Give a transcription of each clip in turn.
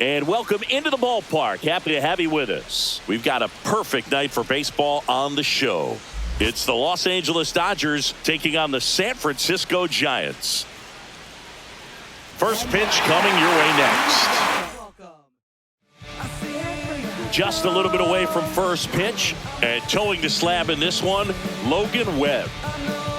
And welcome into the ballpark. Happy to have you with us. We've got a perfect night for baseball on the show. It's the Los Angeles Dodgers taking on the San Francisco Giants. First pitch coming your way next. Just a little bit away from first pitch, and towing the slab in this one, Logan Webb.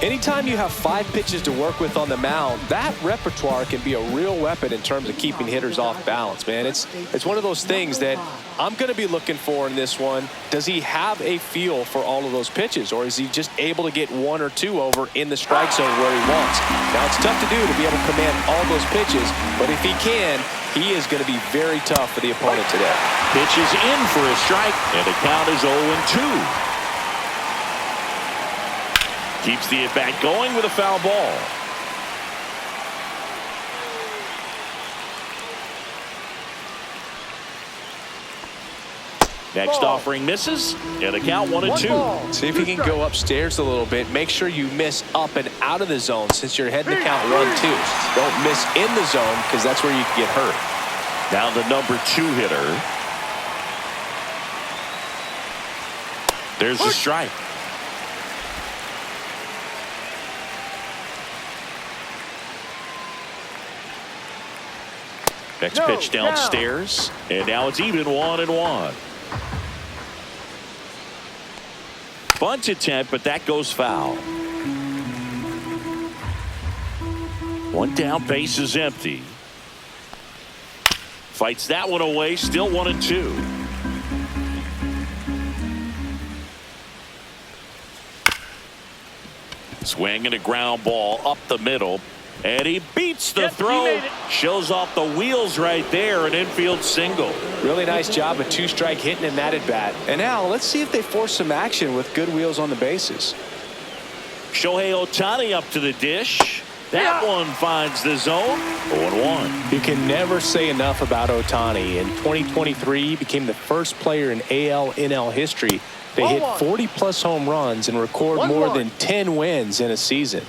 Anytime you have 5 pitches to work with on the mound, that repertoire can be a real weapon in terms of keeping hitters off balance, man. It's one of those things that I'm going to be looking for in this one. Does he have a feel for all of those pitches, or is he just able to get 1 or 2 over in the strike zone where he wants? Now, it's tough to do to be able to command all those pitches, but if he can, he is going to be very tough for the opponent today. Pitch is in for a strike, and the count is 0-2. Keeps the at-bat going with a foul ball. Next offering misses, and the count 1-2. See if you can go upstairs a little bit. Make sure you miss up and out of the zone since you're heading to count 1-2. Don't miss in the zone because that's where you can get hurt. Now the number 2 hitter. There's the strike. Next pitch downstairs, and now it's even 1-1. Bunt attempt, but that goes foul. One down, base is empty. Fights that one away, still 1-2. Swing and a ground ball up the middle. And he beats the throw. Shows off the wheels right there. An infield single. Really nice job of 2-strike hitting in that at bat. And now let's see if they force some action with good wheels on the bases. Shohei Ohtani up to the dish. That one finds the zone. 0-1. You can never say enough about Ohtani. In 2023, he became the first player in AL/NL history to hit 40-plus home runs and record more than 10 wins in a season.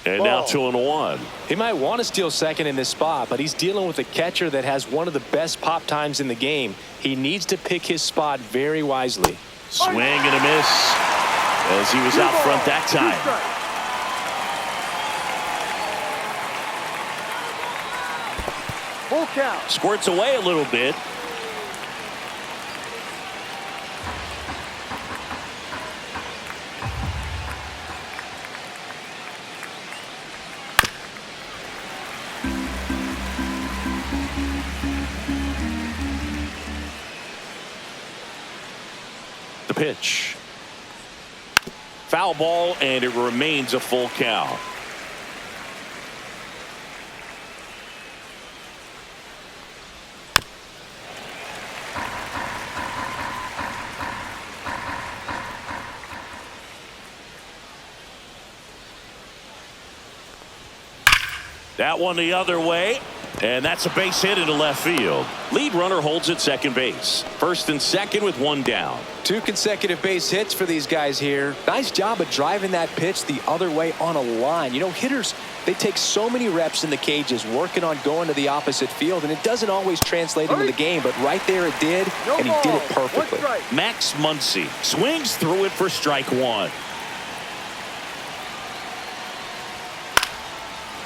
And now 2-1. He might want to steal second in this spot, but he's dealing with a catcher that has one of the best pop times in the game. He needs to pick his spot very wisely. Swing and a miss as he was out front that time. Full count. Squirts away a little bit. The pitch. Foul ball, and it remains a full count. That one the other way, and that's a base hit into left field. Lead runner holds at second base. First and second with 1 down. 2 consecutive base hits for these guys here. Nice job of driving that pitch the other way on a line. You know, hitters, they take so many reps in the cages working on going to the opposite field, and it doesn't always translate into the game, but right there it did, and he did it perfectly. Max Muncy swings through it for strike 1.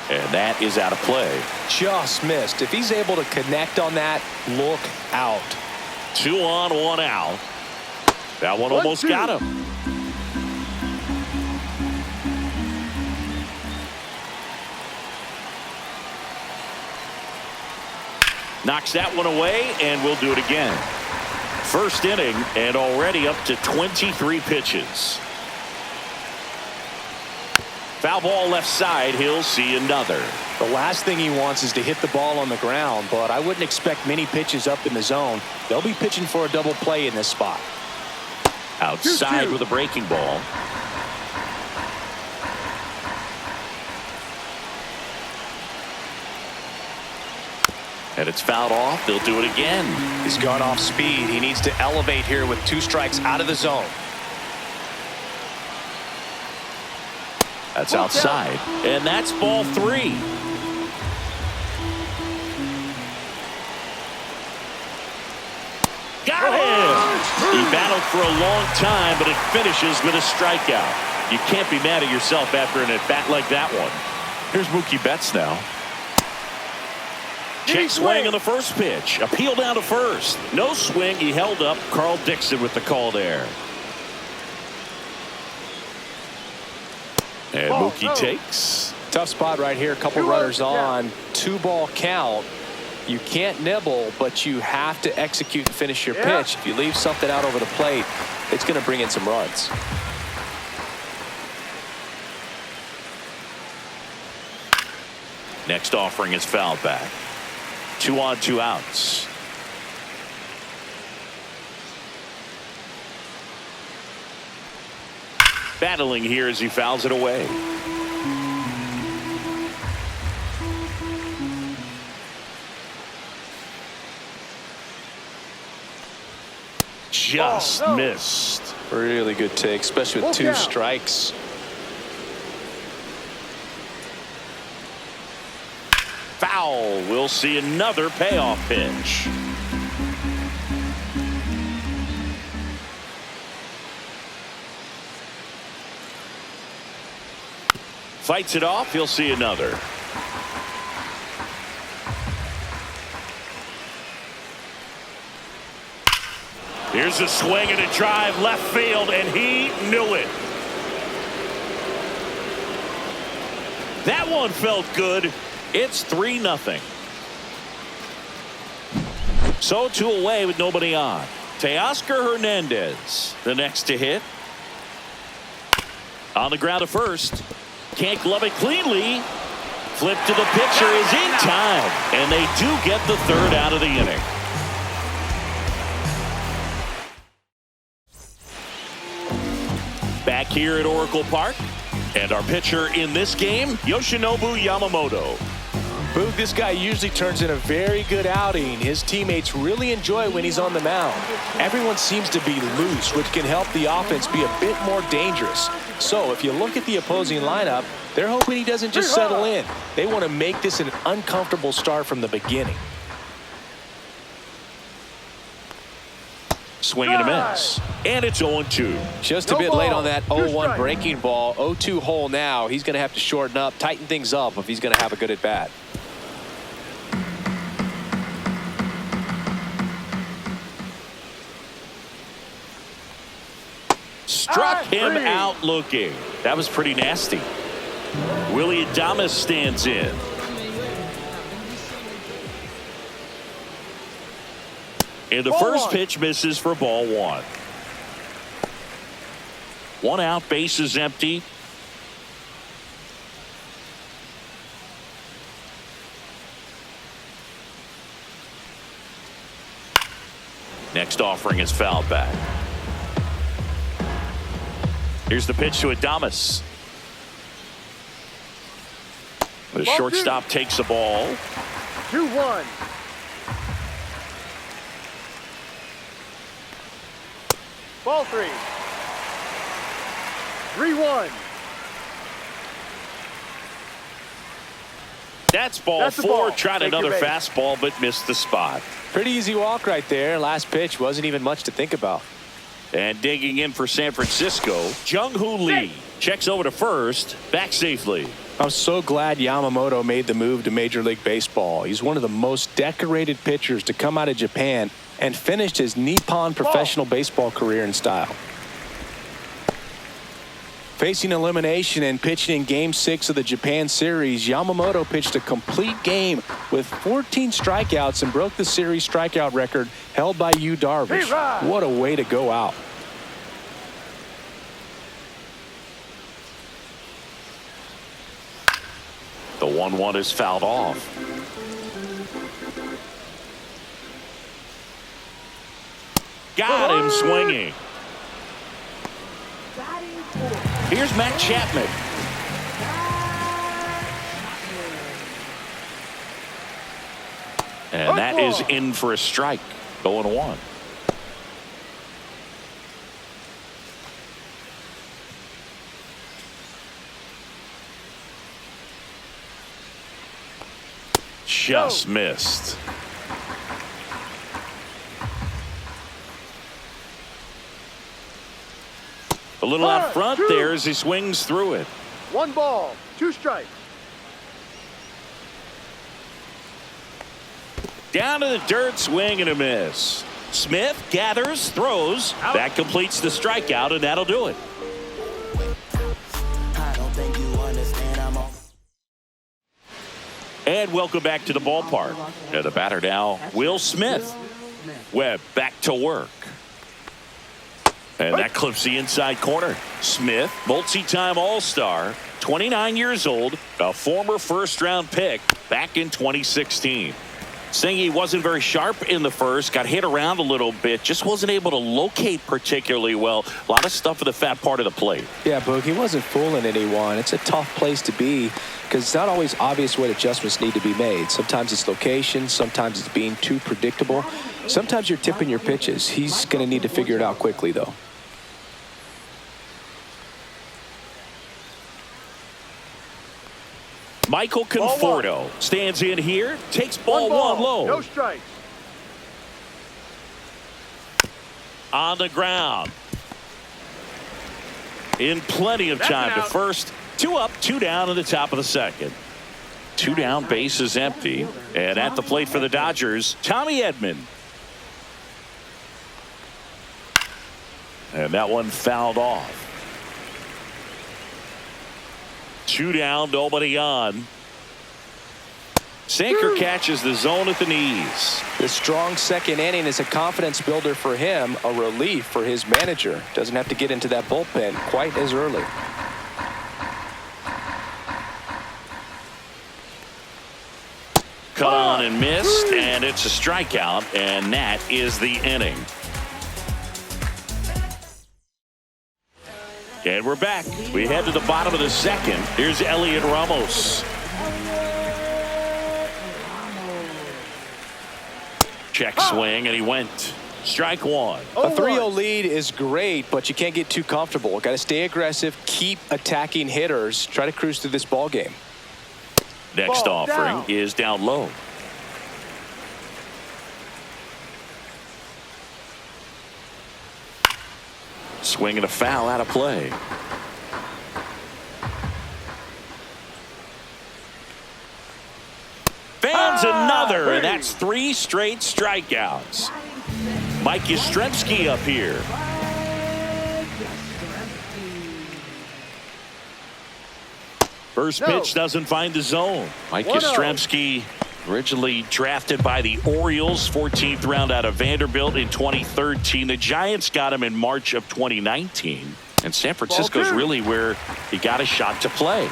And that is out of play. Just missed. If he's able to connect on that, look out. 2 on, 1 out. That one almost got him. Knocks that one away, and we'll do it again. First inning, and already up to 23 pitches. Foul ball left side. He'll see another. The last thing he wants is to hit the ball on the ground, but I wouldn't expect many pitches up in the zone. They'll be pitching for a double play in this spot. Outside with a breaking ball. And it's fouled off. They'll do it again. He's gone off speed. He needs to elevate here with 2 strikes out of the zone. That's outside, and that's ball 3. Got him! He battled for a long time, but it finishes with a strikeout. You can't be mad at yourself after an at-bat like that one. Here's Mookie Betts now. Check swing on the first pitch. Appeal down to first. No swing. He held up. Carl Dixon with the call there. And Mookie takes. Tough spot right here. A couple runners on. 2-ball count. You can't nibble, but you have to execute and finish your pitch. If you leave something out over the plate, it's going to bring in some runs. Next offering is fouled back. 2 on, 2 outs. Battling here as he fouls it away. Just missed. Really good take, especially with 2 strikes. Foul. We'll see another payoff pitch. Fights it off. He'll see another. Here's a swing and a drive left field, and he knew it. That one felt good. It's 3-0. So 2 away with nobody on. Teoscar Hernandez, the next to hit. On the ground to first. Can't glove it cleanly. Flip to the pitcher is in time. And they do get the 3rd out of the inning. Back here at Oracle Park. And our pitcher in this game, Yoshinobu Yamamoto. Boog, this guy usually turns in a very good outing. His teammates really enjoy when he's on the mound. Everyone seems to be loose, which can help the offense be a bit more dangerous. So if you look at the opposing lineup, they're hoping he doesn't just settle in. They want to make this an uncomfortable start from the beginning. Swing and a miss. And it's 0-2. Just a bit late on that 0-1 breaking ball. 0-2 hole now. He's going to have to shorten up, tighten things up if he's going to have a good at bat. Struck him out looking. That was pretty nasty. Willie Adames stands in. And the first pitch misses for ball 1. 1 out, base is empty. Next offering is fouled back. Here's the pitch to Adames. The shortstop takes the ball. 2-1. Ball 3. 3-1. That's ball 4. Tried another fastball, but missed the spot. Pretty easy walk right there. Last pitch wasn't even much to think about. And digging in for San Francisco, Jung-Hoo Lee checks over to first, back safely. I'm so glad Yamamoto made the move to Major League Baseball. He's one of the most decorated pitchers to come out of Japan and finished his Nippon professional baseball career in style. Facing elimination and pitching in Game 6 of the Japan series, Yamamoto pitched a complete game with 14 strikeouts and broke the series strikeout record held by Yu Darvish. What a way to go out. The 1-1 is fouled off. Got him swinging. Here's Matt Chapman. And that is in for a strike. 0-1. just missed. A little out front there as he swings through it. 1 ball, 2 strikes. Down to the dirt, swing and a miss. Smith gathers, throws. Out. That completes the strikeout, and that'll do it. And welcome back to the ballpark. And the batter now, Will Smith. Webb back to work. And that clips the inside corner. Smith, multi-time All-Star, 29 years old, a former first-round pick back in 2016. Saying he wasn't very sharp in the first, got hit around a little bit, just wasn't able to locate particularly well. A lot of stuff in the fat part of the plate. Yeah, Boog, he wasn't fooling anyone. It's a tough place to be because it's not always obvious what adjustments need to be made. Sometimes it's location, sometimes it's being too predictable. Sometimes you're tipping your pitches. He's going to need to figure it out quickly, though. Michael Conforto stands in here, takes ball 1 low. No strikes. On the ground. In plenty of time to first. 2 up, 2 down in the top of the second. 2 down, base is empty. And at the plate for the Dodgers, Tommy Edman. And that one fouled off. 2 down, nobody on. Sinker catches the zone at the knees. The strong second inning is a confidence builder for him, a relief for his manager. Doesn't have to get into that bullpen quite as early. Cut on and missed, and it's a strikeout, and that is the inning. And we're back. We head to the bottom of the second. Here's Elliot Ramos. Check swing, and he went. Strike 1. A 3-0 lead is great, but you can't get too comfortable. Got to stay aggressive, keep attacking hitters, try to cruise through this ball game. Next offering is down low. Swing and a foul out of play. Fans another, and that's 3 straight strikeouts. Mike Yastrzemski up here. First pitch doesn't find the zone. Mike Yastrzemski, originally drafted by the Orioles, 14th round out of Vanderbilt in 2013. The Giants got him in March of 2019. And San Francisco's really where he got a shot to play.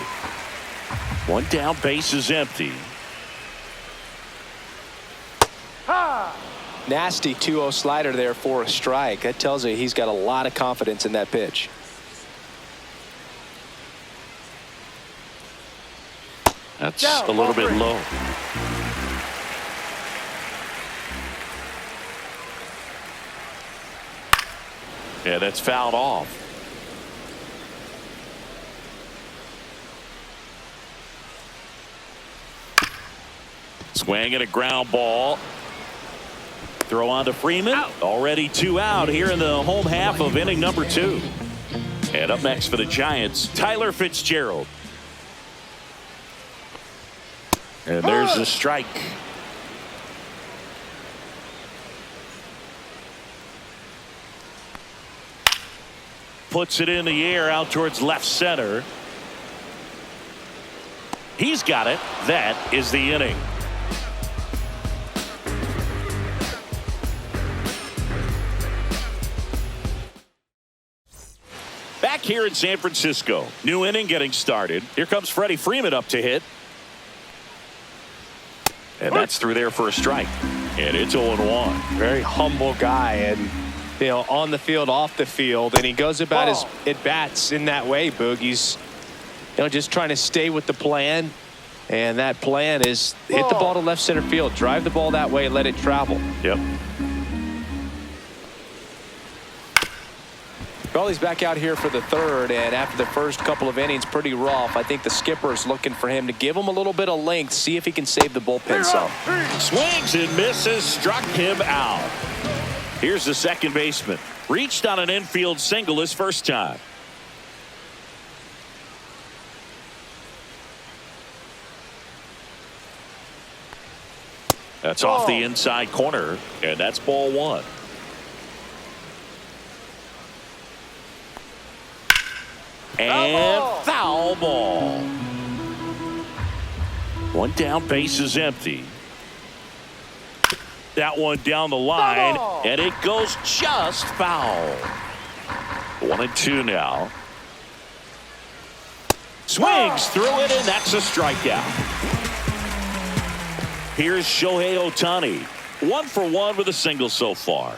1 down, base is empty. Nasty 2-0 slider there for a strike. That tells you he's got a lot of confidence in that pitch. That's a little bit low. Yeah, that's fouled off. Swing and a ground ball. Throw on to Freeman. Already 2 out here in the home half of inning number 2. And up next for the Giants, Tyler Fitzgerald. And there's the strike. Puts it in the air out towards left center. He's got it. That is the inning. Back here in San Francisco. New inning getting started. Here comes Freddie Freeman up to hit. And that's through there for a strike. And it's 0-1. Very humble guy, and you know, on the field, off the field, and he goes about his at-bats in that way, Boog. He's just trying to stay with the plan, and that plan is hit the ball to left center field, drive the ball that way, let it travel. Yep. Well, he's back out here for the third, and after the first couple of innings, pretty rough. I think the skipper's looking for him to give him a little bit of length, see if he can save the bullpen some. Swings and misses, struck him out. Here's the second baseman. Reached on an infield single his first time. That's off the inside corner, and that's ball one. And foul ball. One down, base is empty. That one down the line, and it goes just foul. 1-2 now. Swings through it, and that's a strikeout. Here's Shohei Ohtani. 1 for 1 with a single so far.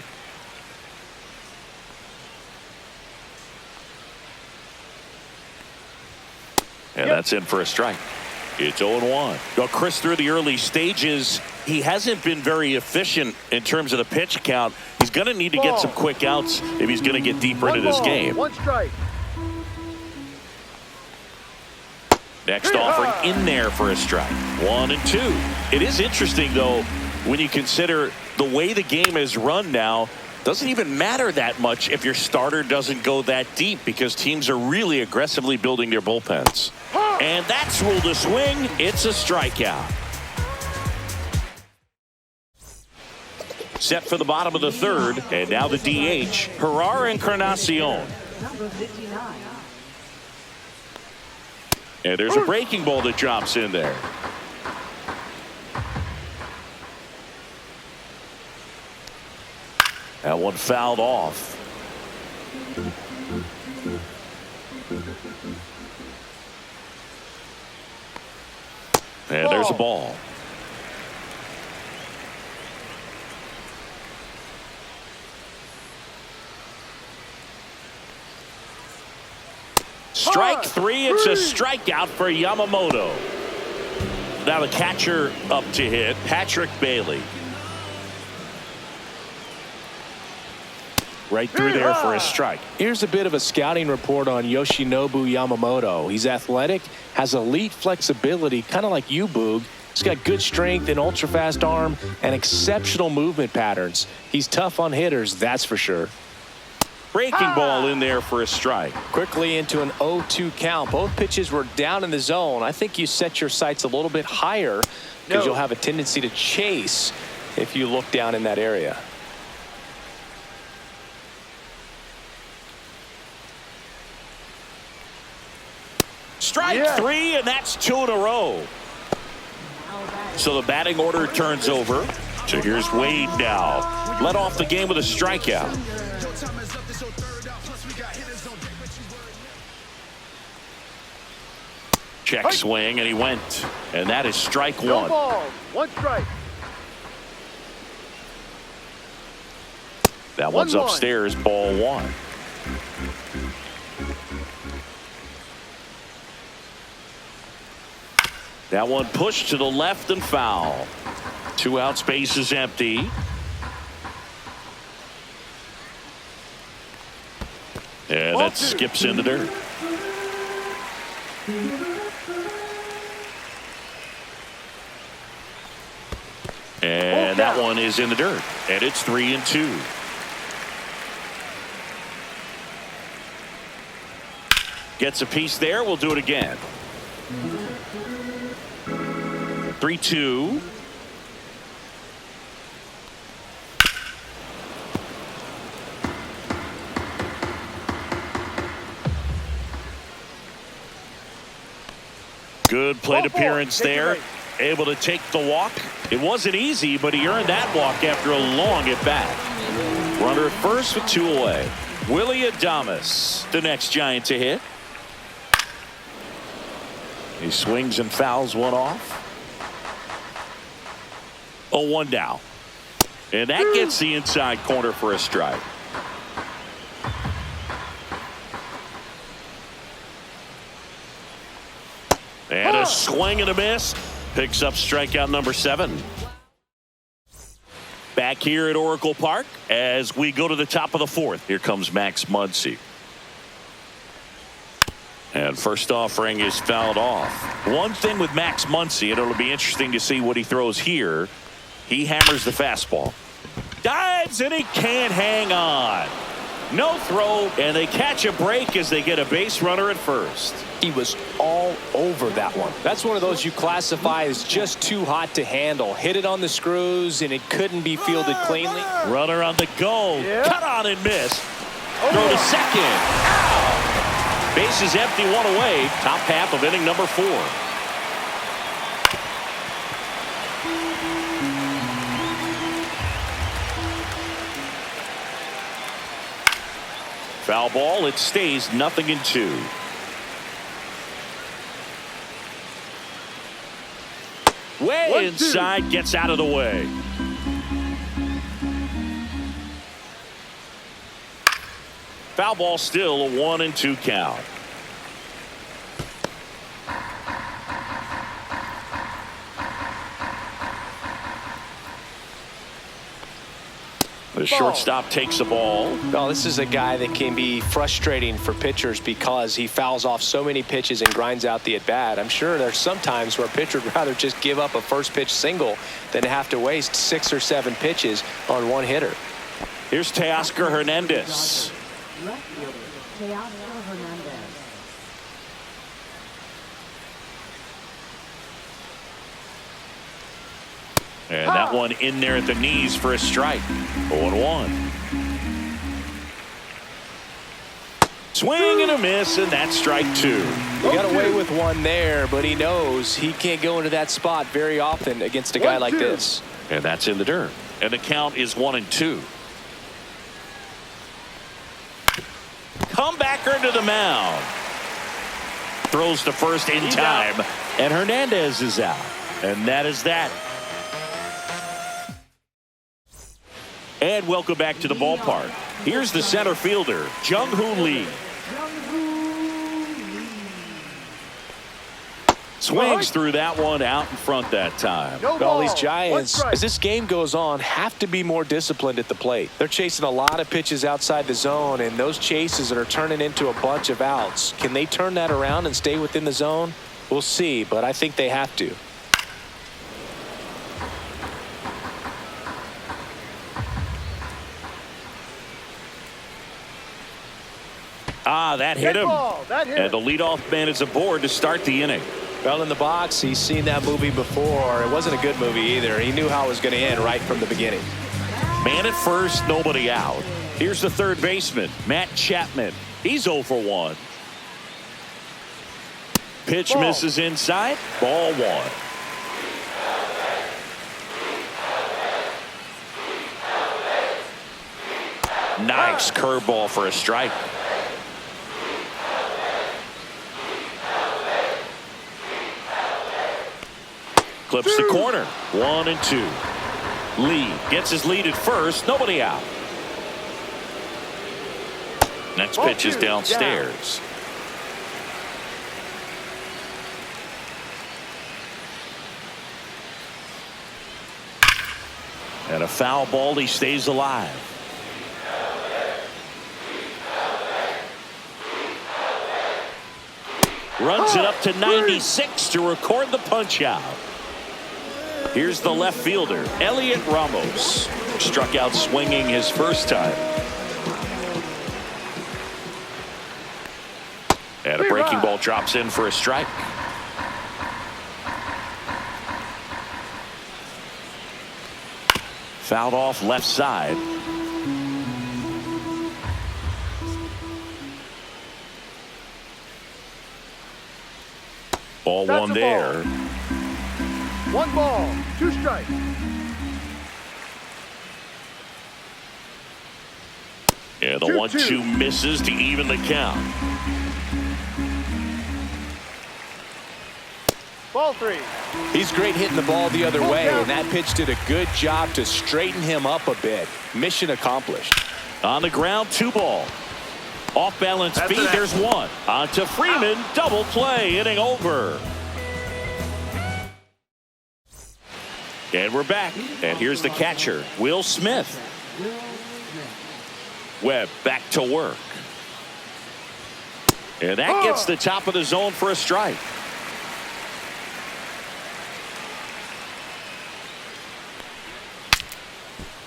And that's in for a strike. It's 0-1. Well, Chris, through the early stages, he hasn't been very efficient in terms of the pitch count. He's going to need to get some quick outs if he's going to get deeper into this game. 1 strike. Next offering in there for a strike. 1-2. It is interesting, though, when you consider the way the game is run now. Doesn't even matter that much if your starter doesn't go that deep, because teams are really aggressively building their bullpens. And that's ruled a swing. It's a strikeout. Set for the bottom of the third, and now the DH, Gerard Encarnacion. And there's a breaking ball that drops in there. That one fouled off. And there's a ball. Strike three. It's a strikeout for Yamamoto. Now the catcher up to hit, Patrick Bailey. Right through there for a strike. Here's a bit of a scouting report on Yoshinobu Yamamoto. He's athletic, has elite flexibility, kind of like you, Boog. He's got good strength, an ultra-fast arm, and exceptional movement patterns. He's tough on hitters, that's for sure. Breaking ball in there for a strike. Quickly into an 0-2 count. Both pitches were down in the zone. I think you set your sights a little bit higher because you'll have a tendency to chase if you look down in that area. Strike three, and that's 2 in a row. So the batting order turns over. So here's Wade now. Led off the game with a strikeout. Check swing, and he went. And that is strike one. No ball. 1 strike. That one's upstairs, ball one. That one pushed to the left and foul. 2 outs, base is empty. And that skips in the dirt. And that one is in the dirt. And it's 3-2. Gets a piece there. We'll do it again. 3-2. Good plate appearance there. Able to take the walk. It wasn't easy, but he earned that walk after a long at bat. Runner at first with 2 away. Willie Adames, the next Giant to hit. He swings and fouls one off. 0-1 now. And that gets the inside corner for a strike. And a swing and a miss. Picks up strikeout number 7. Back here at Oracle Park as we go to the top of the 4th. Here comes Max Muncy. And first offering is fouled off. One thing with Max Muncy, and it'll be interesting to see what he throws here. He hammers the fastball. Dives, and he can't hang on. No throw, and they catch a break as they get a base runner at first. He was all over that one. That's one of those you classify as just too hot to handle. Hit it on the screws, and it couldn't be fielded cleanly. Runner on the go. Yeah. Cut on and miss. Throw to second. Ow! Base is empty, one away. Top half of inning number 4. Foul ball. It stays 0-2. Way inside, gets out of the way. Foul ball, still a 1-2 count. The shortstop takes the ball. Well, this is a guy that can be frustrating for pitchers because he fouls off so many pitches and grinds out the at-bat. I'm sure there's some times where a pitcher would rather just give up a first pitch single than have to waste 6 or 7 pitches on one hitter. Here's Teoscar Hernandez. Left fielder, Teoscar Hernandez. And that one in there at the knees for a strike. 0-1. Swing and a miss, and that's strike 2. He got away with one there, but he knows he can't go into that spot very often against a guy like this. And that's in the dirt. And the count is 1-2. Comebacker to the mound. Throws to first in time. And Hernandez is out. And that is that. And welcome back to the ballpark. Here's the center fielder, Jung-Hoo Lee. Swings through that one, out in front that time. Well, these Giants, as this game goes on, have to be more disciplined at the plate. They're chasing a lot of pitches outside the zone, and those chases that are turning into a bunch of outs. Can they turn that around and stay within the zone? We'll see, but I think they have to. That hit him. And the leadoff man is aboard to start the inning. Well, in the box, he's seen that movie before. It wasn't a good movie either. He knew how it was going to end right from the beginning. Man at first, nobody out. Here's the third baseman, Matt Chapman. He's 0 for 1. Pitch misses inside. Ball 1. Nice curveball for a strike. Clips the corner. 1-2. Lee gets his lead at first. Nobody out. Next pitch is downstairs. And a foul ball. He stays alive. Runs it up to 96 to record the punch out. Here's the left fielder, Elliot Ramos. Struck out swinging his first time. And a breaking ball drops in for a strike. Fouled off left side. Ball 1 there. 1 ball, 2 strikes. Yeah, the 1-2 misses to even the count. Ball 3. He's great hitting the ball the other way, and that pitch did a good job to straighten him up a bit. Mission accomplished. On the ground, 2 ball. Off balance feed, there's 1. On to Freeman, double play, inning over. And we're back. And here's the catcher, Will Smith. Webb back to work. And that gets the top of the zone for a strike.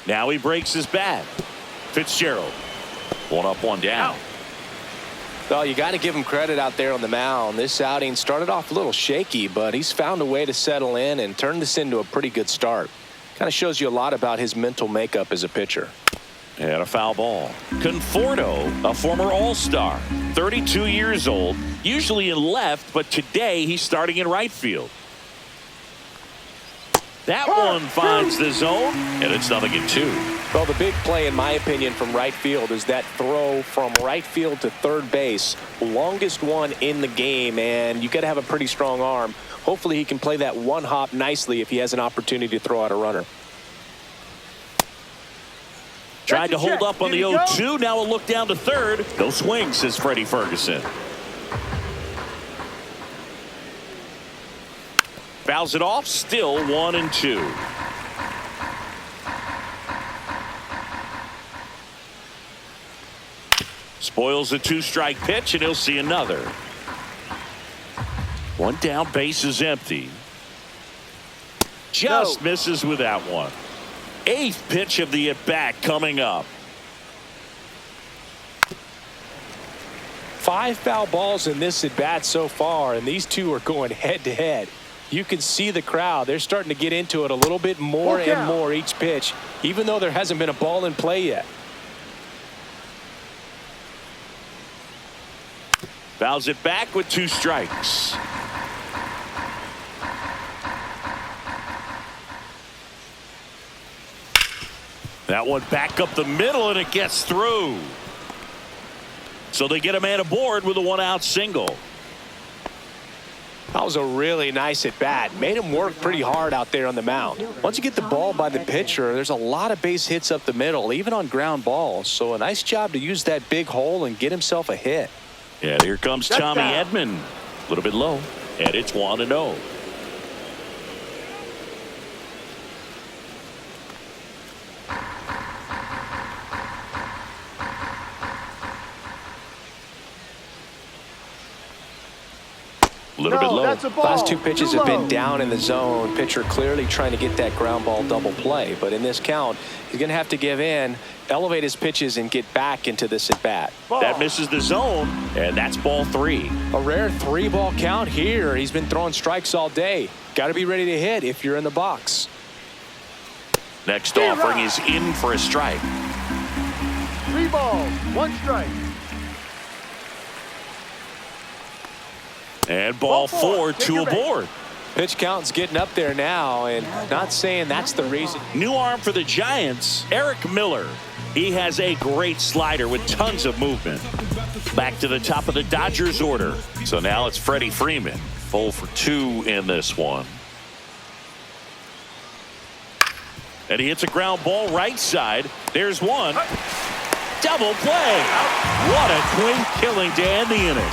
Now he breaks his bat. Fitzgerald. One up, one down. Well, you got to give him credit out there on the mound. This outing started off a little shaky, but he's found a way to settle in and turn this into a pretty good start. Kind of shows you a lot about his mental makeup as a pitcher. And a foul ball. Conforto, a former All-Star, 32 years old, usually in left, but today he's starting in right field. That one finds the zone, and it's 0-2. Well, the big play, in my opinion, from right field is that throw from right field to third base. Longest one in the game, and you got to have a pretty strong arm. Hopefully he can play that one hop nicely if he has an opportunity to throw out a runner. Tried to hold up on the 0-2. Now a look down to third. No swing, says Freddie Ferguson. Fouls it off. Still 1-2. Spoils a two-strike pitch, and he'll see another. One down, base is empty. Just misses with that one. Eighth pitch of the at-bat coming up. 5 foul balls in this at-bat so far, and these two are going head-to-head. You can see the crowd. They're starting to get into it a little bit more and more each pitch, even though there hasn't been a ball in play yet. Fouls it back with 2 strikes. That one back up the middle, and it gets through. So they get a man aboard with a 1-out single. That was a really nice at bat. Made him work pretty hard out there on the mound. Once you get the ball by the pitcher, there's a lot of base hits up the middle, even on ground balls. So a nice job to use that big hole and get himself a hit. Yeah, here comes Tommy Edman. A little bit low, and it's 1-0. A little bit low. Last 2 pitches have been down in the zone. Pitcher clearly trying to get that ground ball double play. But in this count, he's going to have to give in, elevate his pitches, and get back into this at bat. That misses the zone, and that's ball 3. A rare 3-ball count here. He's been throwing strikes all day. Got to be ready to hit if you're in the box. Next offering is in for a strike. 3 balls, 1 strike. And ball 4, 2 aboard. Pitch count's getting up there now, and not saying that's the reason. New arm for the Giants, Eric Miller. He has a great slider with tons of movement. Back to the top of the Dodgers order. So now it's Freddie Freeman. 0 for 2 in this one. And he hits a ground ball right side. There's one. Double play. What a clean killing to end the inning.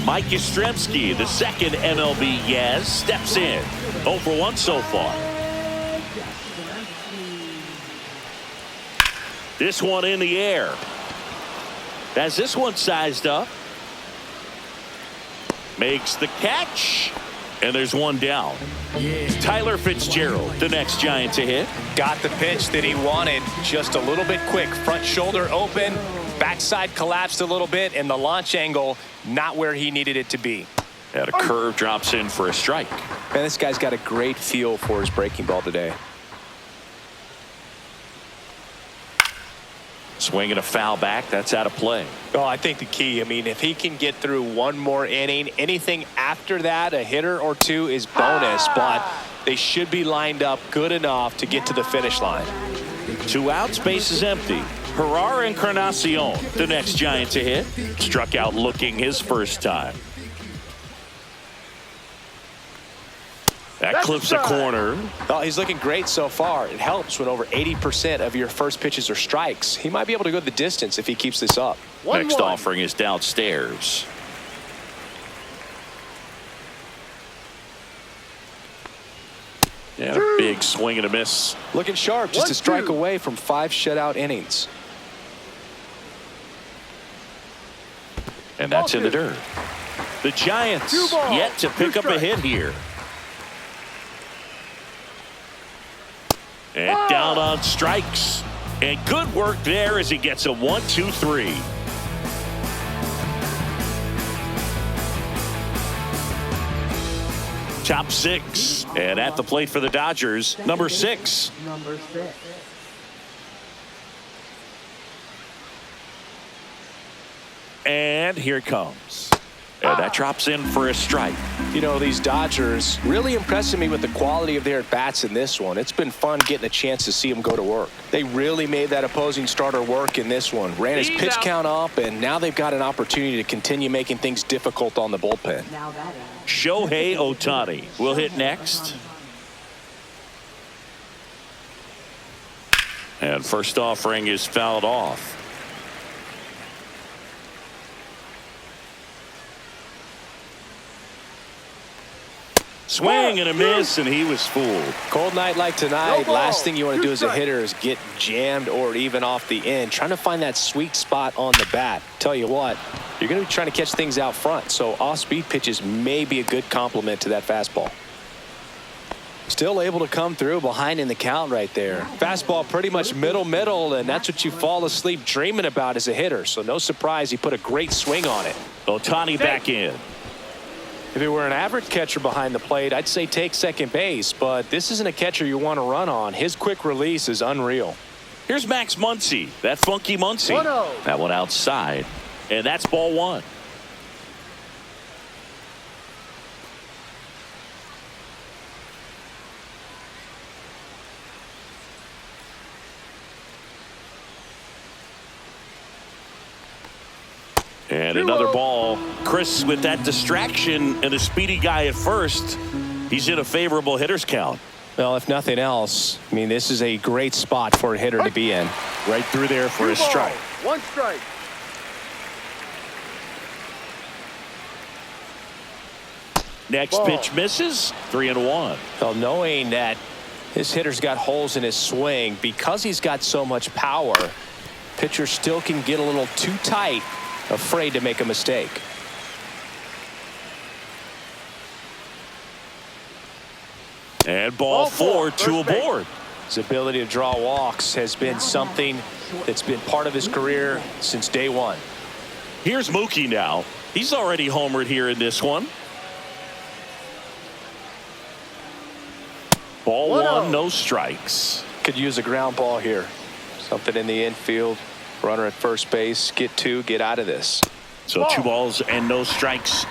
Mike Yastrzemski, the second MLB Yaz, steps in. 0 for 1 so far. This one in the air. As this one sized up. Makes the catch. And there's one down. Tyler Fitzgerald, the next Giant to hit. Got the pitch that he wanted, just a little bit quick. Front shoulder open, backside collapsed a little bit, and the launch angle not where he needed it to be. And a curve drops in for a strike. Man, this guy's got a great feel for his breaking ball today. Swinging a foul back, that's out of play. Oh, I think the key, I mean, if he can get through one more inning, anything after that, a hitter or 2 is bonus, but they should be lined up good enough to get to the finish line. 2 outs, base is empty. Herrera Encarnacion, the next Giant to hit. Struck out looking his first time. That clips a corner. Oh, he's looking great so far. It helps when over 80% of your first pitches are strikes. He might be able to go the distance if he keeps this up. Next offering is downstairs. Yeah, a big swing and a miss. Looking sharp, just a strike away from 5 shutout innings. And that's in the dirt. The Giants yet to pick up a hit here. And down on strikes. And good work there as he gets a 1-2-3. Top 6. And at the plate for the Dodgers, number 6. Number 6. And here it comes. And that drops in for a strike. You know, these Dodgers really impressing me with the quality of their at-bats in this one. It's been fun getting a chance to see them go to work. They really made that opposing starter work in this one. Ran his pitch count up, and now they've got an opportunity to continue making things difficult on the bullpen. Now that is Shohei Ohtani will hit next. And first offering is fouled off. Swing and a miss, and he was fooled. Cold night like tonight, last thing you want to do as a hitter is get jammed or even off the end. Trying to find that sweet spot on the bat. Tell you what, you're going to be trying to catch things out front, so off-speed pitches may be a good complement to that fastball. Still able to come through behind in the count right there. Fastball pretty much middle, and that's what you fall asleep dreaming about as a hitter. So no surprise he put a great swing on it. Ohtani back in. If it were an average catcher behind the plate, I'd say take second base, but this isn't a catcher you want to run on. His quick release is unreal. Here's Max Muncy, that funky Muncy. 1-0. That one outside, and that's ball one. And another ball. Chris, with that distraction and a speedy guy at first, he's in a favorable hitter's count. Well, if nothing else, I mean, this is a great spot for a hitter to be in. Right through there for a strike. 1 strike. Next pitch misses. 3-1. Well, knowing that this hitter's got holes in his swing, because he's got so much power, pitcher still can get a little too tight, afraid to make a mistake. And ball 4, 2 aboard. His ability to draw walks has been something that's been part of his career since day one. Here's Mookie now. He's already homered here in this one. Ball 1, no strikes. Could use a ground ball here. Something in the infield. Runner at first base. Get 2. Get out of this. So 2 balls and no strikes.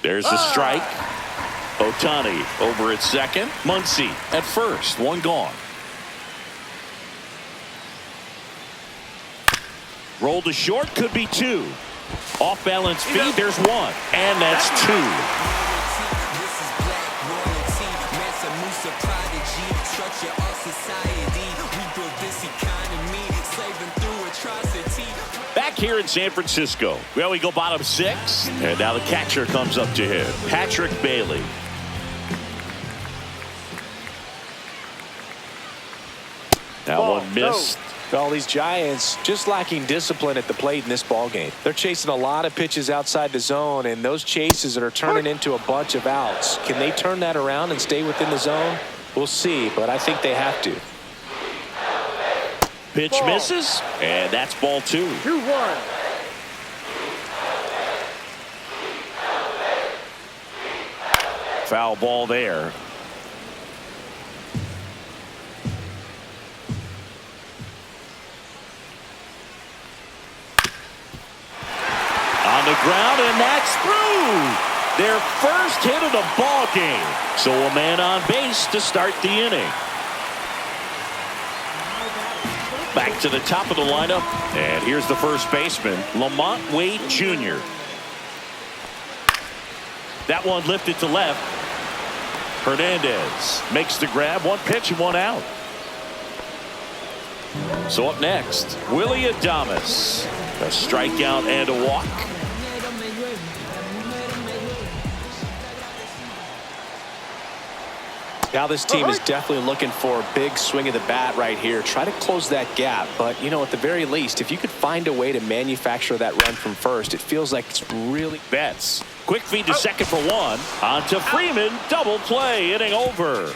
There's a strike. Ohtani over at second. Muncy at first. 1 gone. Roll to short. Could be 2. Off balance feed. There's 1. And that's 2. Back here in San Francisco. Well, we go bottom 6. And now the catcher comes up to him. Patrick Bailey. That one missed. Well, these Giants just lacking discipline at the plate in this ballgame. They're chasing a lot of pitches outside the zone, and those chases that are turning into a bunch of outs. Can they turn that around and stay within the zone? We'll see, but I think they have to. Pitch misses, and that's ball 2. 2-1. Foul ball there. On the ground, and that's through. Their first hit of the ball game. So a man on base to start the inning. Back to the top of the lineup, and here's the first baseman, Lamont Wade Jr. That one lifted to left. Hernandez makes the grab. 1 pitch and 1 out. So up next, Willie Adames. A strikeout and a walk. Now this team is definitely looking for a big swing of the bat right here. Try to close that gap. But, you know, at the very least, if you could find a way to manufacture that run from first, it feels like it's really... Betts. Quick feed to second for one. On to Freeman. Double play. Inning over.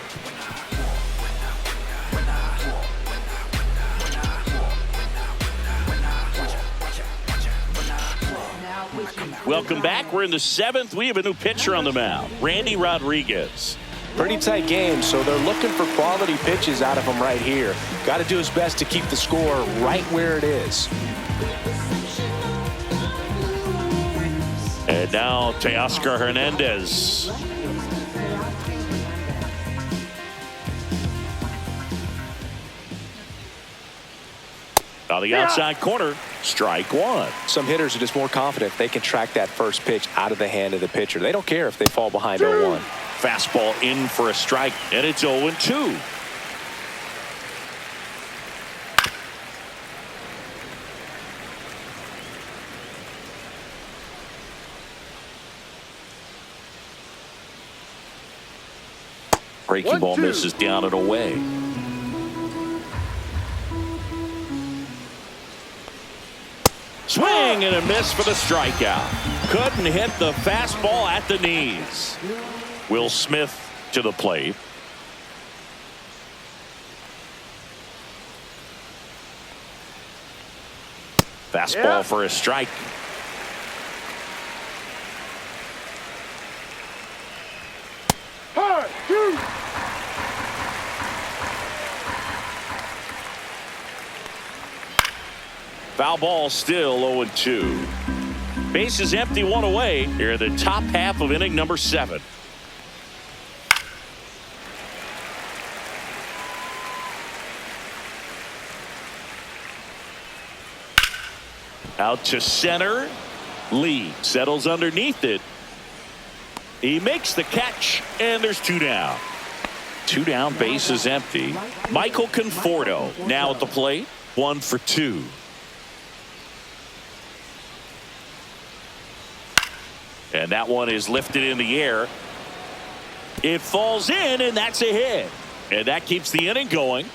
Welcome back. We're in the seventh. We have a new pitcher on the mound, Randy Rodriguez. Pretty tight game, so they're looking for quality pitches out of him right here. Got to do his best to keep the score right where it is. And now Teoscar Hernandez. On the outside corner, strike one. Some hitters are just more confident if they can track that first pitch out of the hand of the pitcher. They don't care if they fall behind 0-1. Fastball in for a strike, and it's 0-2. Breaking ball misses down and away. Swing and a miss for the strikeout. Couldn't hit the fastball at the knees. Will Smith to the plate. Fastball for a strike. Foul ball, still 0-2. Bases empty, one away here in the top half of inning number 7. Out to center. Lee settles underneath it. He makes the catch, and there's 2 down. 2 down, bases empty. Michael Conforto now at the plate. 1 for 2. And that one is lifted in the air. It falls in, and that's a hit. And that keeps the inning going.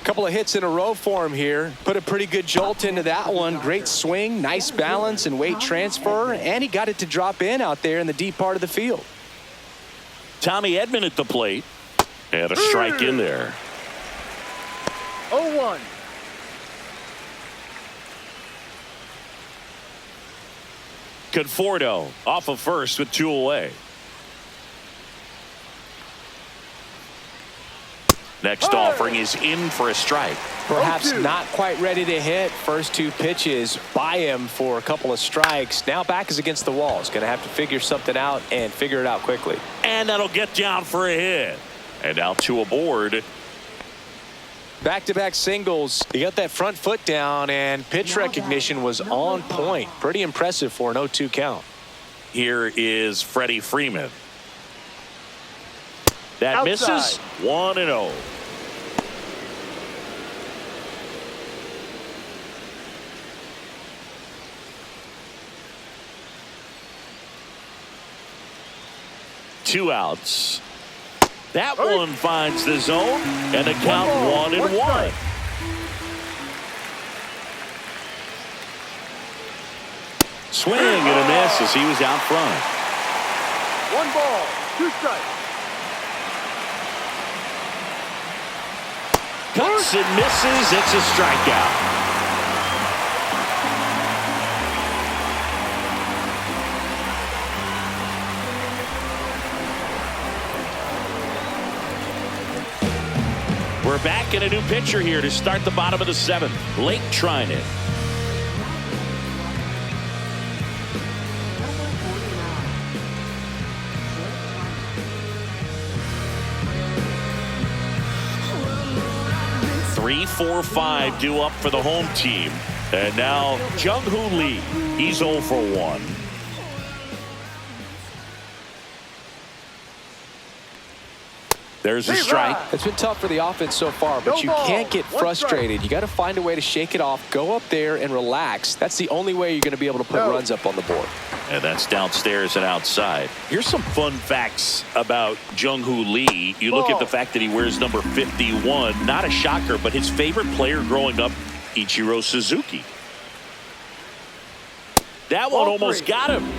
Couple of hits in a row for him here. Put a pretty good jolt into that one. Great swing, nice balance and weight transfer, and he got it to drop in out there in the deep part of the field. Tommy Edman at the plate, and a strike in there. 0-1. Conforto off of first with 2 away. Next offering is in for a strike. Perhaps not quite ready to hit. First 2 pitches by him for a couple of strikes. Now back is against the wall. He's going to have to figure something out and figure it out quickly. And that'll get down for a hit. And now 2 aboard. Back-to-back singles. He got that front foot down, and pitch recognition was on point. Pretty impressive for an 0-2 count. Here is Freddie Freeman. That Outside. misses. 1-0. Two outs. That one finds the zone, and a count 1-1. Swing and a miss as he was out front. 1 ball, 2 strikes. Cuts and misses. It's a strikeout. We're back in a new pitcher here to start the bottom of the 7th. Blake Trinan. Three, 4, 5 due up for the home team. And now Jung-Hoo Lee. He's 0 for 1. There's a strike. It's been tough for the offense so far, but you can't get frustrated. You got to find a way to shake it off, go up there and relax. That's the only way you're going to be able to put runs up on the board. And that's downstairs and outside. Here's some fun facts about Jung-Hoo Lee. You look at the fact that he wears number 51. Not a shocker, but his favorite player growing up, Ichiro Suzuki. That one almost got him.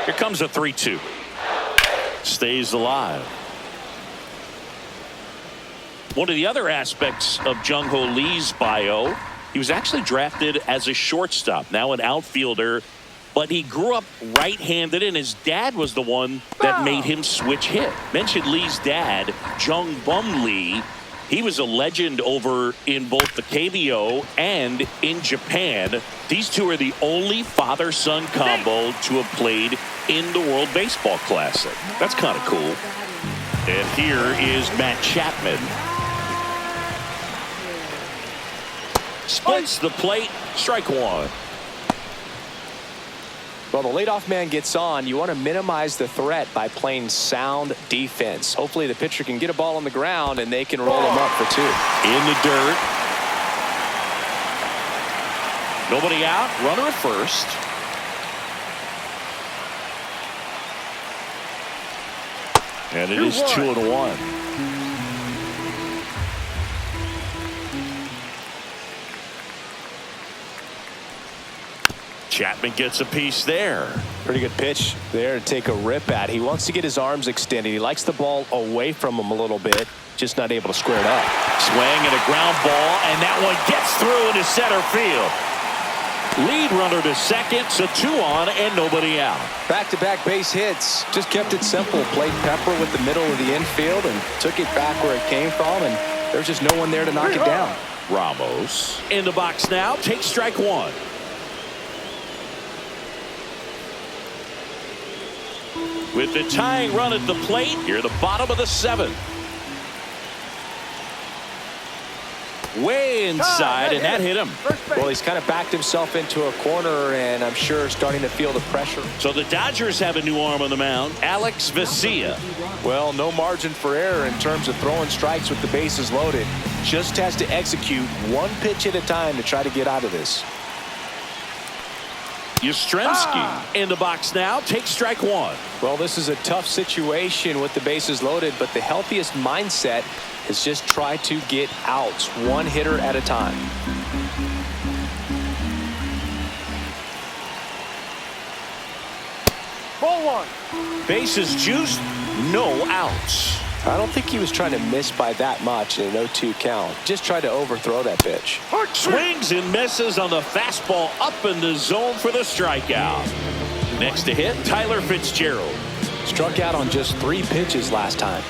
Here comes a 3-2. Stays alive. One of the other aspects of Jung-Hoo Lee's bio, he was actually drafted as a shortstop, now an outfielder, but he grew up right-handed, and his dad was the one that made him switch hit. Mentioned Lee's dad, Jung Bum Lee. He was a legend over in both the KBO and in Japan. These two are the only father-son combo to have played in the World Baseball Classic. That's kind of cool. And here is Matt Chapman. Splits the plate, strike one. Well, the leadoff man gets on. You want to minimize the threat by playing sound defense. Hopefully the pitcher can get a ball on the ground and they can roll him up for two. In the dirt. Nobody out. Runner at first. And it is 2-1. Chapman gets a piece there. Pretty good pitch there to take a rip at. He wants to get his arms extended. He likes the ball away from him a little bit, just not able to square it up. Swing and a ground ball, and that one gets through into center field. Lead runner to second, so 2 on and nobody out. Back-to-back base hits. Just kept it simple. Played pepper with the middle of the infield and took it back where it came from, and there's just no one there to knock it down. Ramos in the box now. Takes strike one. With the tying run at the plate, here the bottom of the 7th. Way inside, and that hit him. Well, he's kind of backed himself into a corner, and I'm sure starting to feel the pressure. So the Dodgers have a new arm on the mound, Alex Vesia. Well, no margin for error in terms of throwing strikes with the bases loaded. Just has to execute one pitch at a time to try to get out of this. Yastrzemski in the box now. Takes strike one. Well, this is a tough situation with the bases loaded, but the healthiest mindset is just try to get outs one hitter at a time. Ball one. Bases juiced, no outs. I don't think he was trying to miss by that much in an 0-2 count. Just tried to overthrow that pitch. Swings and misses on the fastball up in the zone for the strikeout. Next to hit, Tyler Fitzgerald. Struck out on just 3 pitches last time.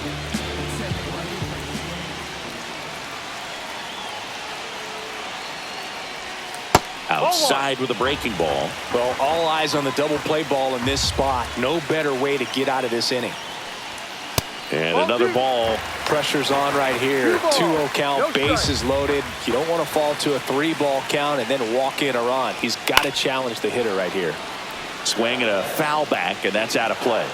Outside with a breaking ball. Well, all eyes on the double play ball in this spot. No better way to get out of this inning. And another ball. Pressure's on right here. 2-0 count, bases loaded. You don't want to fall to a 3-ball count and then walk in a run. He's got to challenge the hitter right here. Swing and a foul back, and that's out of play.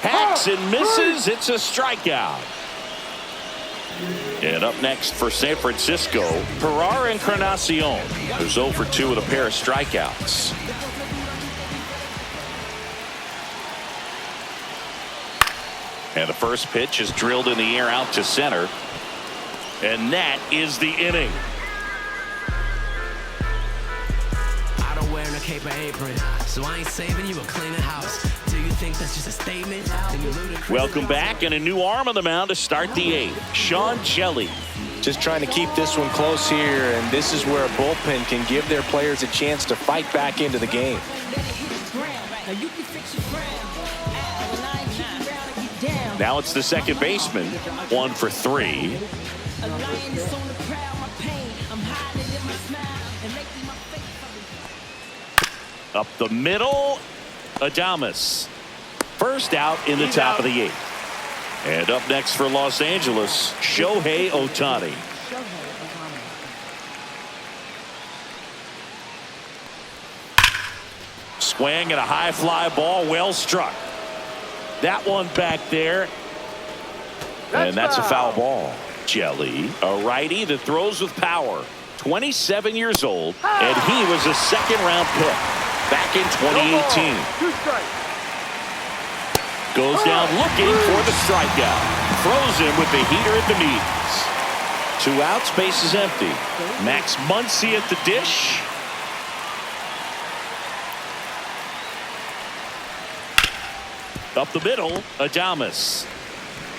Hacks and misses. It's a strikeout. And up next for San Francisco, Ferrar Encarnacion, who's 0 for 2 with a pair of strikeouts. And the first pitch is drilled in the air out to center. And that is the inning. I don't wear no cape or apron, so I ain't saving you or cleaning house. Do you think that's just a statement? Welcome back, and a new arm on the mound to start the 8th. Sean Shelley. Just trying to keep this one close here, and this is where a bullpen can give their players a chance to fight back into the game. Now it's the second baseman, 1 for 3. Up the middle, Adames. First out in the top of the 8th. And up next for Los Angeles, Shohei Ohtani. Swing and a high fly ball, well struck. That one back there. And that's a foul ball. Jelly, a righty that throws with power. 27 years old, and he was a second-round pick back in 2018. Goes down looking for the strikeout. Throws him with the heater at the knees. 2 outs, base is empty. Max Muncy at the dish. Up the middle, Adames.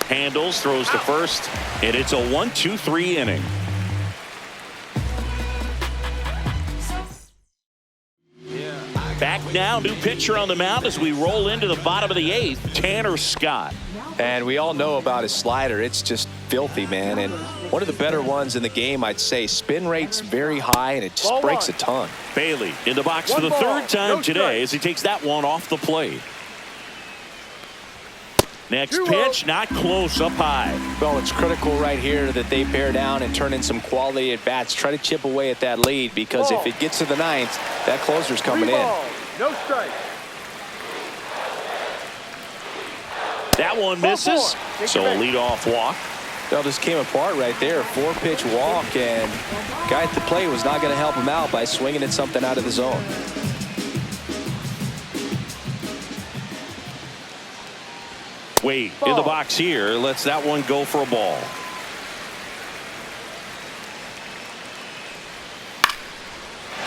Handles, throws to first, and it's a 1-2-3 inning. Back now, new pitcher on the mound as we roll into the bottom of the 8th, Tanner Scott. And we all know about his slider. It's just filthy, man. And one of the better ones in the game, I'd say. Spin rate's very high, and it just breaks a ton. Bailey in the box for the 3rd time today as he takes that one off the plate. Next pitch, not close, up high. Well, it's critical right here that they bear down and turn in some quality at bats. Try to chip away at that lead, because if it gets to the 9th, that closer's coming in. No strike. That one misses. So a leadoff walk. Well, this came apart right there. 4-pitch walk, and guy at the plate was not going to help him out by swinging at something out of the zone. Wait, in the box here, lets that one go for a ball.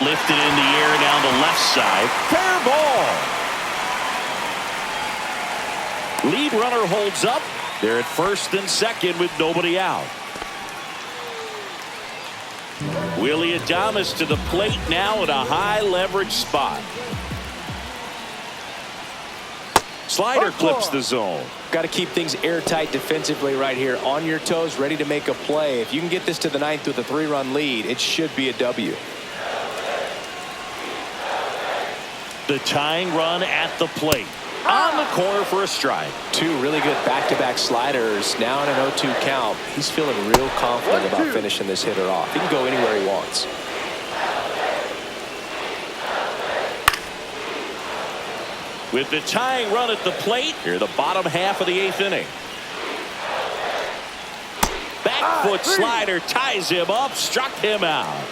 Lifted in the air down the left side. Fair ball. Lead runner holds up. They're at first and second with nobody out. Willie Adames to the plate now in a high leverage spot. Slider clips the zone. Got to keep things airtight defensively right here. On your toes, ready to make a play. If you can get this to the 9th with a 3-run lead, it should be a W. The tying run at the plate. On the corner for a strike. 2 really good back-to-back sliders. Now in an 0-2 count. He's feeling real confident about finishing this hitter off. He can go anywhere he wants. With the tying run at the plate, here the bottom half of the 8th inning. Back foot slider ties him up, struck him out.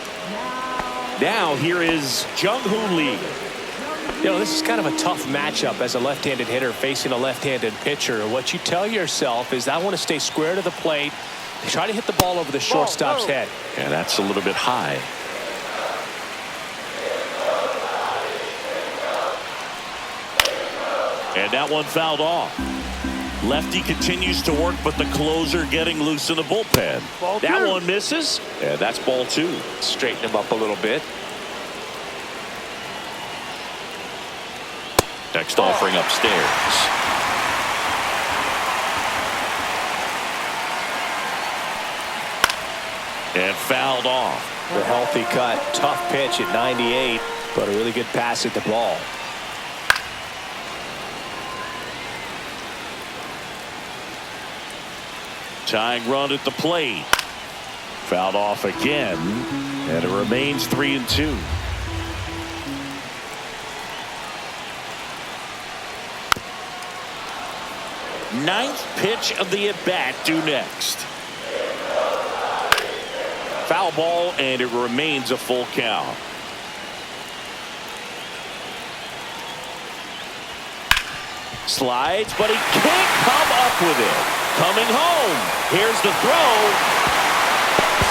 Now here is Jung-Hoo Lee. You know, this is kind of a tough matchup as a left-handed hitter facing a left-handed pitcher. What you tell yourself is, I want to stay square to the plate, try to hit the ball over the shortstop's head. And that's a little bit high. And that one fouled off. Lefty continues to work, but the closer getting loose in the bullpen. That one misses, and that's ball 2. Straighten him up a little bit. Next offering upstairs. And fouled off. The healthy cut. Tough pitch at 98, but a really good pass at the ball. Tying run at the plate. Fouled off again, and it remains 3-2. Ninth pitch of the at-bat due next. Foul ball, and it remains a full count. Slides, but he can't come up with it. Coming home. Here's the throw.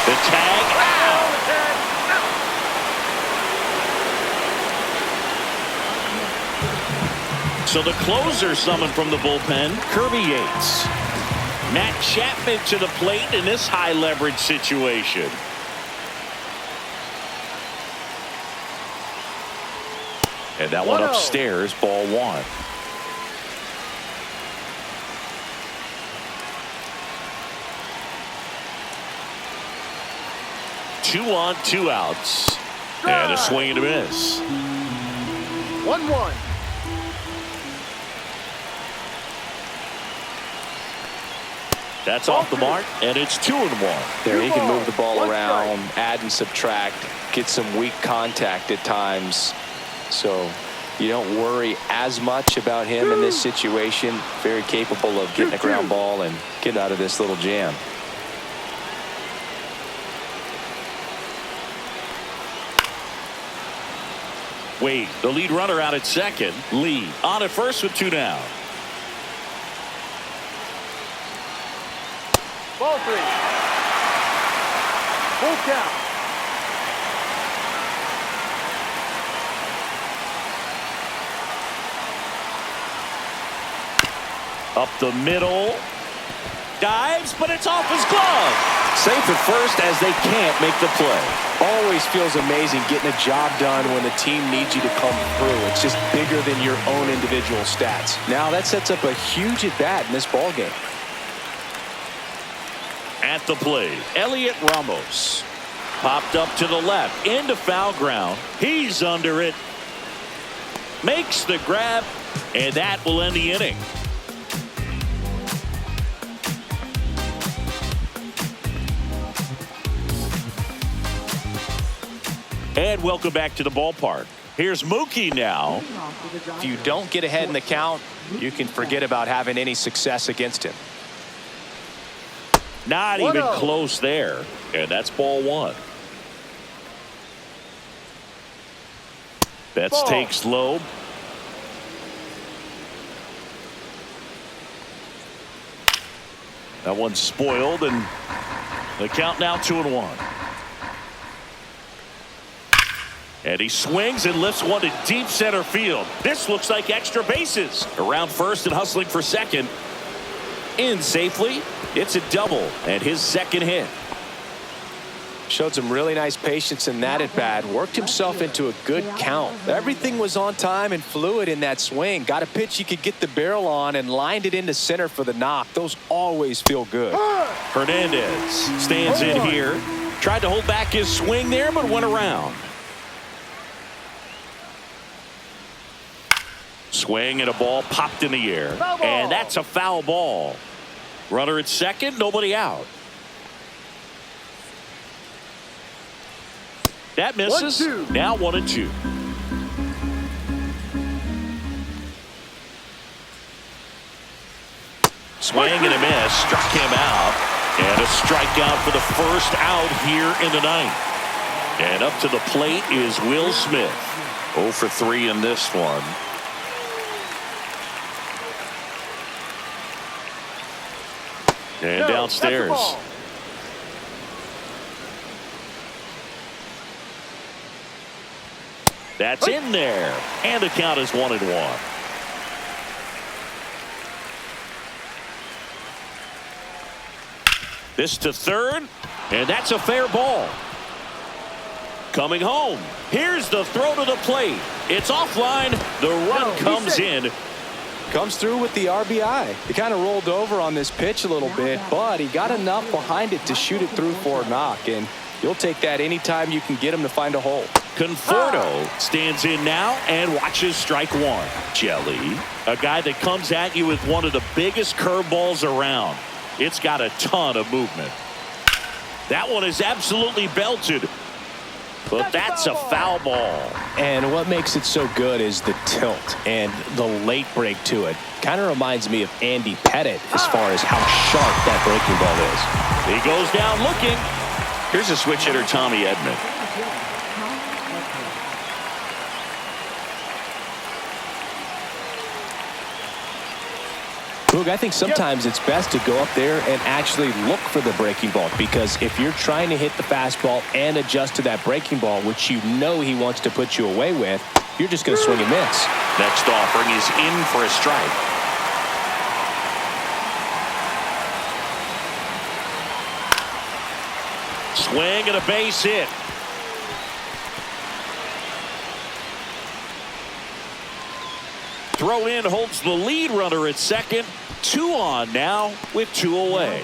The tag out. So the closer summoned from the bullpen, Kirby Yates. Matt Chapman to the plate in this high leverage situation. And that one upstairs, ball 1. Two on, 2 outs. And a swing and a miss. 1-1. That's off the mark, and it's 2-1. There, he can move the ball One around, add and subtract, get some weak contact at times. So you don't worry as much about him in this situation. Very capable of getting a ground ball and getting out of this little jam. Wade, the lead runner out at second. Lee on at first with 2 down. Ball 3. Full count. Up the middle. Dives, but it's off his glove. Safe at first as they can't make the play. Always feels amazing getting a job done when the team needs you to come through. It's just bigger than your own individual stats. Now that sets up a huge at-bat in this ball game. At the plate, Elliot Ramos. Popped up to the left, into foul ground. He's under it. Makes the grab, and that will end the inning. And welcome back to the ballpark. Here's Mookie now. If you don't get ahead in the count, you can forget about having any success against him. Not even close there. And that's ball 1. Betts takes low. That one's spoiled, and the count now 2-1. And he swings and lifts one to deep center field. This looks like extra bases. Around first and hustling for second. In safely. It's a double and his second hit. Showed some really nice patience in that at bat. Worked himself into a good count. Everything was on time and fluid in that swing. Got a pitch he could get the barrel on and lined it into center for the knock. Those always feel good. Hernandez stands in here. Tried to hold back his swing there, but went around. Swing and a ball popped in the air. And that's a foul ball. Runner at second, nobody out. That misses. 1-2. Now 1-2. Swing and a miss. Struck him out. And a strikeout for the first out here in the ninth. And up to the plate is Will Smith. 0 for 3 in this one. And downstairs. That's in there. And the count is 1-1. This to third. And that's a fair ball. Coming home. Here's the throw to the plate. It's offline. The run comes in. Comes through with the RBI. He kind of rolled over on this pitch a little bit, but he got enough behind it to shoot it through for a knock, and you'll take that anytime you can get him to find a hole. Conforto stands in now and watches strike 1. Jelly, a guy that comes at you with one of the biggest curveballs around. It's got a ton of movement. That one is absolutely belted. But that's a foul ball. And what makes it so good is the tilt and the late break to it. Kind of reminds me of Andy Pettit as far as how sharp that breaking ball is. He goes down looking. Here's a switch hitter, Tommy Edman. Boog, I think sometimes it's best to go up there and actually look for the breaking ball, because if you're trying to hit the fastball and adjust to that breaking ball, which you know he wants to put you away with, you're just going to swing and miss. Next offering is in for a strike. Swing and a base hit. Throw in holds the lead runner at second. 2 on now with 2 away.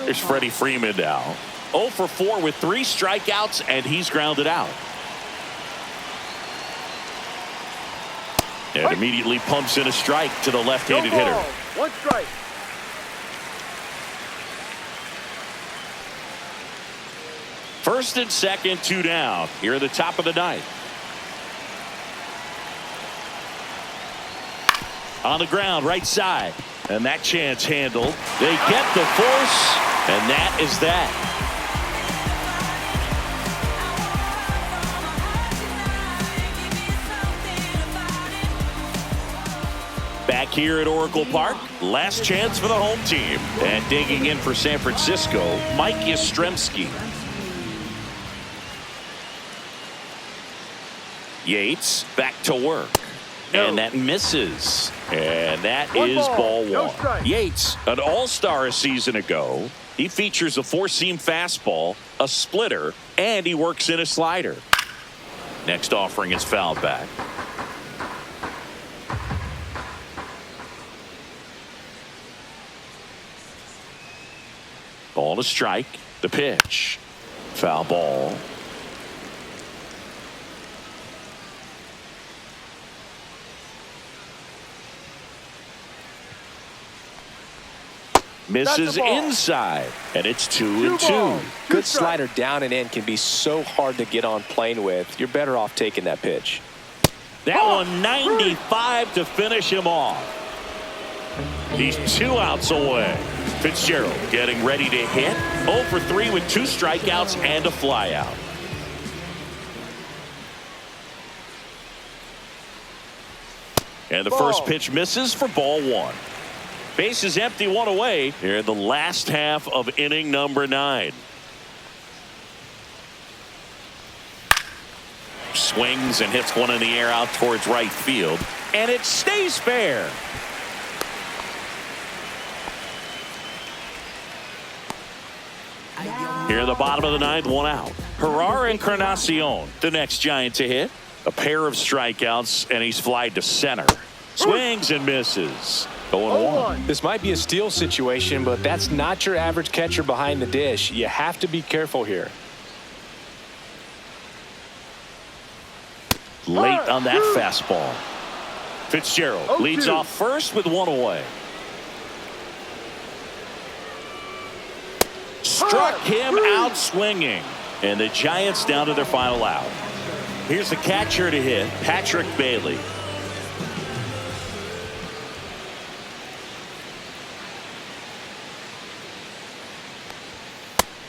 There's Freddie Freeman now. 0 for 4 with 3 strikeouts, and he's grounded out. And immediately pumps in a strike to the left-handed No hitter. ball. One strike. First and second, 2 down. Here at the top of the ninth. On the ground, right side. And that chance handled. They get the force, and that is that. Back here at Oracle Park, last chance for the home team. And digging in for San Francisco, Mike Yastrzemski. Yates back to work. And that misses. And that is ball one. Yates, an all-star a season ago. He features a four-seam fastball, a splitter, and he works in a slider. Next offering is fouled back. Ball to strike. The pitch. Foul ball. Misses inside, and it's 2-2. Good slider down and in can be so hard to get on plane with. You're better off taking that pitch. That one 95 to finish him off. He's 2 outs away. Fitzgerald getting ready to hit. 0 for 3 with 2 strikeouts and a flyout. And the first pitch misses for ball one. Base is empty, 1 away here in the last half of inning number 9. Swings and hits one in the air out towards right field, and it stays fair. Here in the bottom of the 9th, 1 out. Herrera Encarnacion, the next Giant to hit. A pair of strikeouts, and he's flied to center. Swings and misses. 0-1. This might be a steal situation, but that's not your average catcher behind the dish. You have to be careful here. Late on that fastball. Fitzgerald leads off first with 1 away. Struck him out swinging. And the Giants down to their final out. Here's the catcher to hit, Patrick Bailey.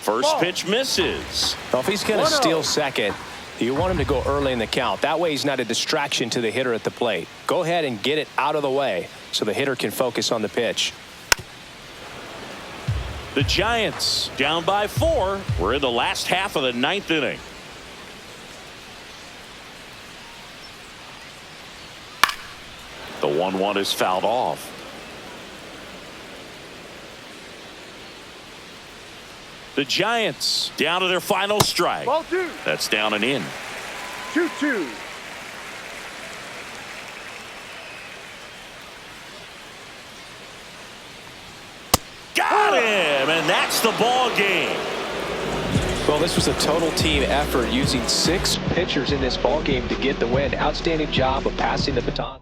First pitch misses. Well, if he's going to steal second, you want him to go early in the count. That way he's not a distraction to the hitter at the plate. Go ahead and get it out of the way so the hitter can focus on the pitch. The Giants down by 4. We're in the last half of the 9th inning. The 1-1 is fouled off. The Giants down to their final strike. Ball 2. That's down and in. 2-2. Got him, and that's the ball game. Well, this was a total team effort using 6 pitchers in this ball game to get the win. Outstanding job of passing the baton.